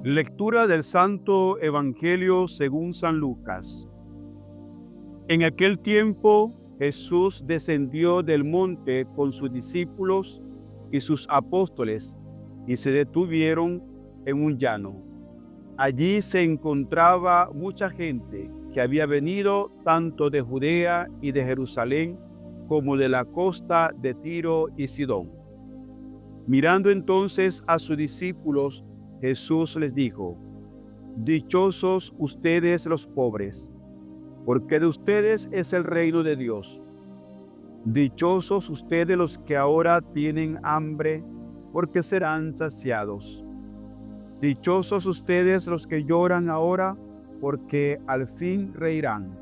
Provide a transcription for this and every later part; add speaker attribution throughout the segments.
Speaker 1: Lectura del Santo Evangelio según San Lucas. En aquel tiempo Jesús descendió del monte con sus discípulos y sus apóstoles y se detuvieron en un llano. Allí se encontraba mucha gente que había venido tanto de Judea y de Jerusalén como de la costa de Tiro y Sidón. Mirando entonces a sus discípulos, Jesús les dijo: Dichosos ustedes los pobres, porque de ustedes es el reino de Dios. Dichosos ustedes los que ahora tienen hambre, porque serán saciados. Dichosos ustedes los que lloran ahora, porque al fin reirán.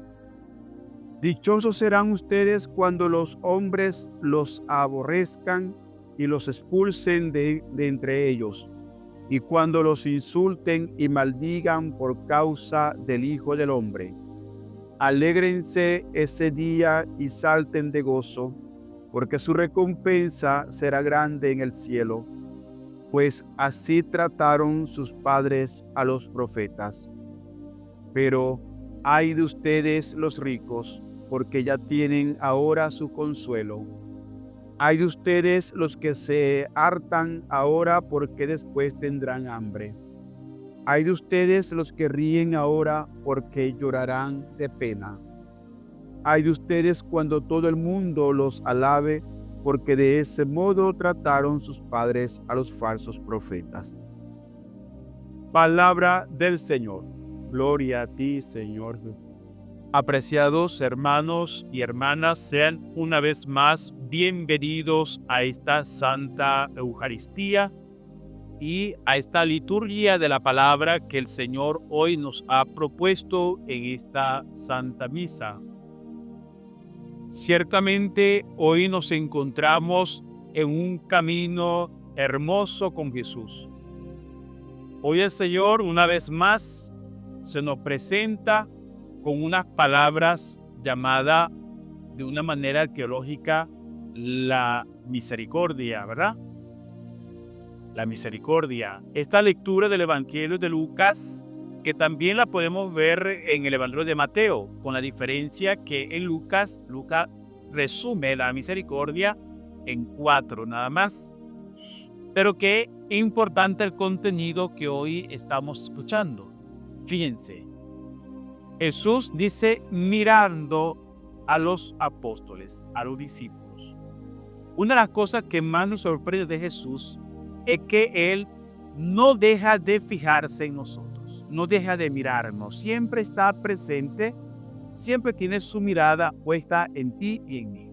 Speaker 1: Dichosos serán ustedes cuando los hombres los aborrezcan y los expulsen de entre ellos, y cuando los insulten y maldigan por causa del Hijo del Hombre. Alégrense ese día y salten de gozo, porque su recompensa será grande en el cielo, pues así trataron sus padres a los profetas. Pero ay de ustedes los ricos, porque ya tienen ahora su consuelo. Ay de ustedes los que se hartan ahora, porque después tendrán hambre. Ay de ustedes los que ríen ahora, porque llorarán de pena. Ay de ustedes cuando todo el mundo los alabe, porque de ese modo trataron sus padres a los falsos profetas. Palabra del Señor. Gloria a ti, Señor.
Speaker 2: Apreciados hermanos y hermanas, sean una vez más bienvenidos a esta Santa Eucaristía y a esta liturgia de la palabra que el Señor hoy nos ha propuesto en esta Santa Misa. Ciertamente hoy nos encontramos en un camino hermoso con Jesús. Hoy el Señor una vez más se nos presenta con unas palabras llamadas de una manera arqueológica la misericordia, ¿verdad? La misericordia. Esta lectura del Evangelio de Lucas, que también la podemos ver en el Evangelio de Mateo, con la diferencia que en Lucas resume la misericordia en 4 nada más. Pero qué importante el contenido que hoy estamos escuchando. Fíjense. Jesús dice mirando a los apóstoles, a los discípulos. Una de las cosas que más nos sorprende de Jesús es que Él no deja de fijarse en nosotros, no deja de mirarnos, siempre está presente, siempre tiene su mirada puesta en ti y en mí.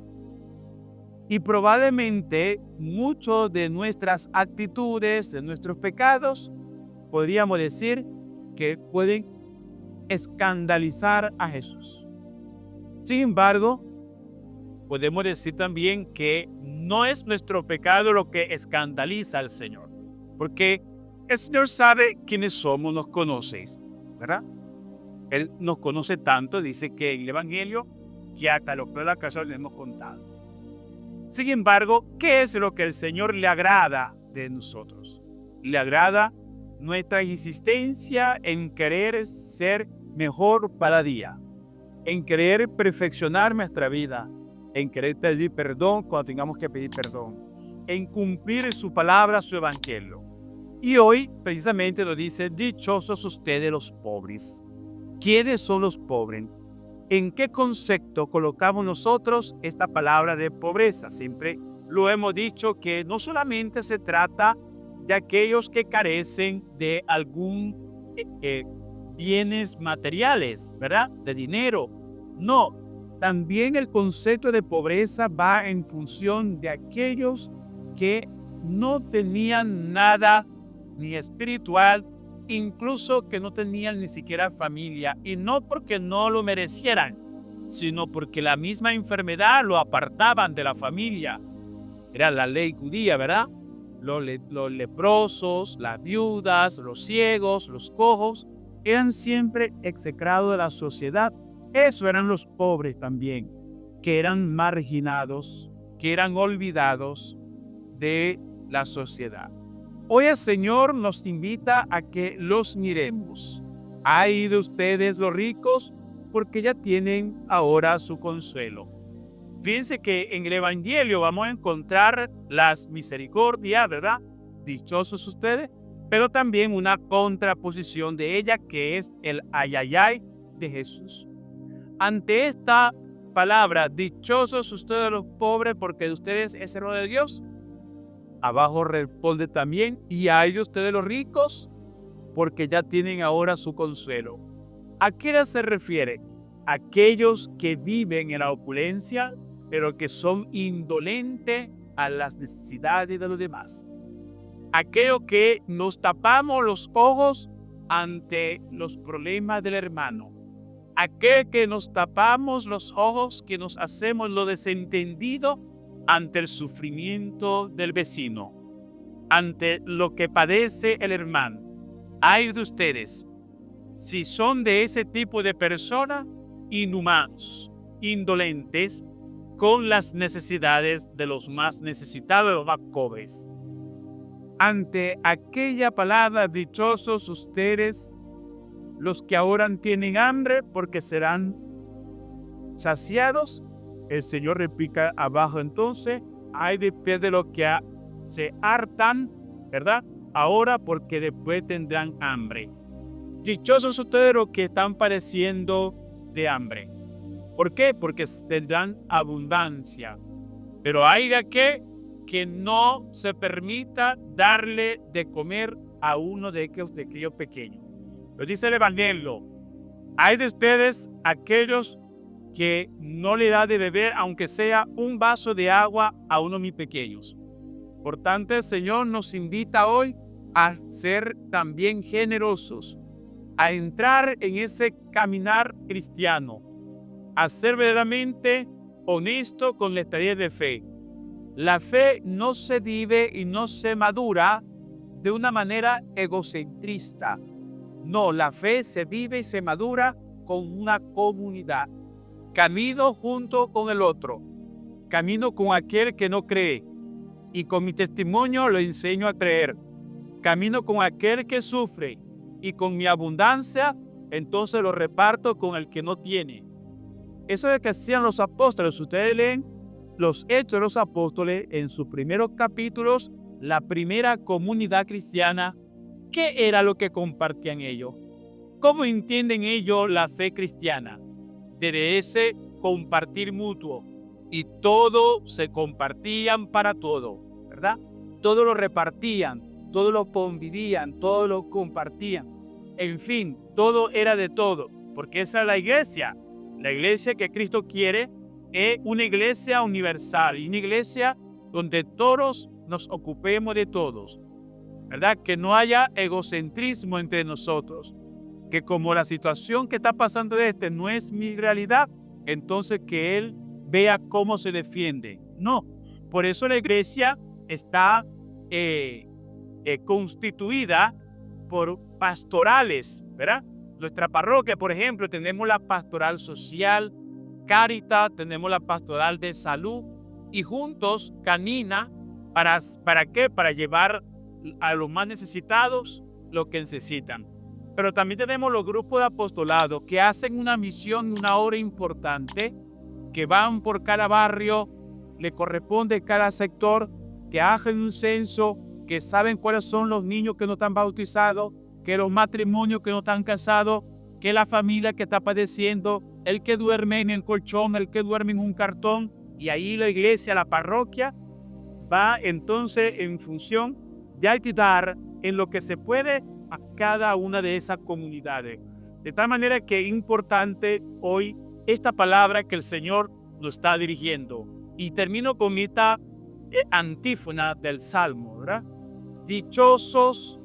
Speaker 2: Y probablemente muchas de nuestras actitudes, de nuestros pecados, podríamos decir que pueden escandalizar a Jesús. Sin embargo, podemos decir también que no es nuestro pecado lo que escandaliza al Señor, porque el Señor sabe quiénes somos, nos conoce, ¿verdad? Él nos conoce tanto, dice que en el Evangelio, que hasta los pelos de la casa le hemos contado. Sin embargo, ¿qué es lo que el Señor le agrada de nosotros? Le agrada nuestra insistencia en querer ser mejor cada día, en querer perfeccionar nuestra vida, en querer pedir perdón cuando tengamos que pedir perdón, en cumplir su palabra, su evangelio. Y hoy precisamente lo dice: dichosos ustedes los pobres. ¿Quiénes son los pobres? ¿En qué concepto colocamos nosotros esta palabra de pobreza? Siempre lo hemos dicho que no solamente se trata de aquellos que carecen de algún bienes materiales, ¿verdad? De dinero. No, también el concepto de pobreza va en función de aquellos que no tenían nada ni espiritual, incluso que no tenían ni siquiera familia, y no porque no lo merecieran, sino porque la misma enfermedad lo apartaban de la familia. Era la ley judía, ¿verdad? Los leprosos, las viudas, los ciegos, los cojos, eran siempre execrados de la sociedad. Eso eran los pobres también, que eran marginados, que eran olvidados de la sociedad. Hoy el Señor nos invita a que los miremos. Ay de ustedes los ricos, porque ya tienen ahora su consuelo. Fíjense que en el Evangelio vamos a encontrar las misericordias, ¿verdad? Dichosos ustedes, pero también una contraposición de ella que es el ayayay de Jesús. Ante esta palabra, dichosos ustedes los pobres, porque de ustedes es el reino de Dios, abajo responde también, y ay de ustedes los ricos, porque ya tienen ahora su consuelo. ¿A qué se refiere? Aquellos que viven en la opulencia, pero que son indolentes a las necesidades de los demás. Aquellos que nos tapamos los ojos ante los problemas del hermano. Aquel que nos tapamos los ojos, que nos hacemos lo desentendido ante el sufrimiento del vecino, ante lo que padece el hermano. Ay de ustedes, si son de ese tipo de personas, inhumanos, indolentes, con las necesidades de los más necesitados, de los más pobres. Ante aquella palabra, dichosos ustedes, los que ahora tienen hambre, porque serán saciados. El Señor replica abajo entonces, hay después de los que se hartan, ¿verdad? Ahora, porque después tendrán hambre. Dichosos ustedes los que están padeciendo de hambre. ¿Por qué? Porque tendrán abundancia. Pero hay de aquel que no se permita darle de comer a uno de aquellos pequeños. Lo dice el Evangelio. Hay de ustedes aquellos que no le da de beber, aunque sea un vaso de agua, a uno de mis pequeños. Por tanto, el Señor nos invita hoy a ser también generosos, a entrar en ese caminar cristiano, a ser verdaderamente honesto con la tarea de fe. La fe no se vive y no se madura de una manera egocentrista. No, la fe se vive y se madura con una comunidad. Camino junto con el otro. Camino con aquel que no cree. Y con mi testimonio lo enseño a creer. Camino con aquel que sufre. Y con mi abundancia, entonces lo reparto con el que no tiene. Eso es lo que hacían los apóstoles. Ustedes leen los Hechos de los Apóstoles en sus primeros capítulos, la primera comunidad cristiana. ¿Qué era lo que compartían ellos? ¿Cómo entienden ellos la fe cristiana? Desde ese compartir mutuo. Y todo se compartían para todo, ¿verdad? Todo lo repartían, todo lo convivían, todo lo compartían. En fin, todo era de todo, porque esa es la iglesia. La iglesia que Cristo quiere es una iglesia universal, una iglesia donde todos nos ocupemos de todos, ¿verdad? Que no haya egocentrismo entre nosotros, que como la situación que está pasando no es mi realidad, entonces que Él vea cómo se defiende. No, por eso la iglesia está constituida por pastorales, ¿verdad? Nuestra parroquia, por ejemplo, tenemos la pastoral social, Cáritas, tenemos la pastoral de salud y juntos Canina, ¿para qué? Para llevar a los más necesitados lo que necesitan. Pero también tenemos los grupos de apostolado que hacen una misión, una obra importante, que van por cada barrio, le corresponde cada sector, que hacen un censo, que saben cuáles son los niños que no están bautizados, que los matrimonios que no están casados, que la familia que está padeciendo, el que duerme en el colchón, el que duerme en un cartón, y ahí la iglesia, la parroquia, va entonces en función de ayudar en lo que se puede a cada una de esas comunidades. De tal manera que es importante hoy esta palabra que el Señor nos está dirigiendo. Y termino con esta antífona del Salmo, ¿verdad? Dichoso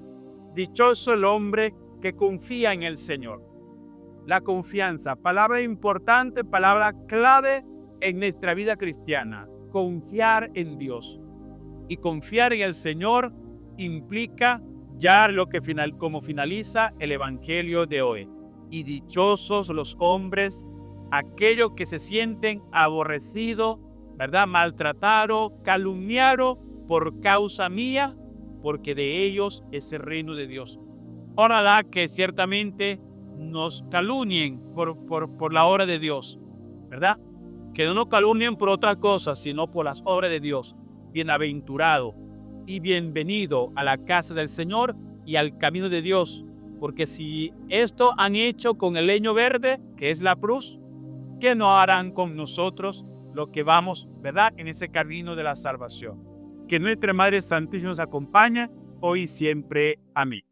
Speaker 2: el hombre que confía en el Señor. La confianza, palabra importante, palabra clave en nuestra vida cristiana. Confiar en Dios. Y confiar en el Señor implica ya lo que como finaliza el Evangelio de hoy. Y dichosos los hombres, aquellos que se sienten aborrecidos, ¿verdad? Maltratados, calumniados por causa mía, porque de ellos es el reino de Dios. Ojalá que ciertamente nos calumnien por la obra de Dios, ¿verdad? Que no nos calumnien por otra cosa, sino por las obras de Dios. Bienaventurado y bienvenido a la casa del Señor y al camino de Dios, porque si esto han hecho con el leño verde, que es la cruz, ¿qué no harán con nosotros lo que vamos, verdad, en ese camino de la salvación? Que nuestra Madre Santísima nos acompañe hoy y siempre. Amén.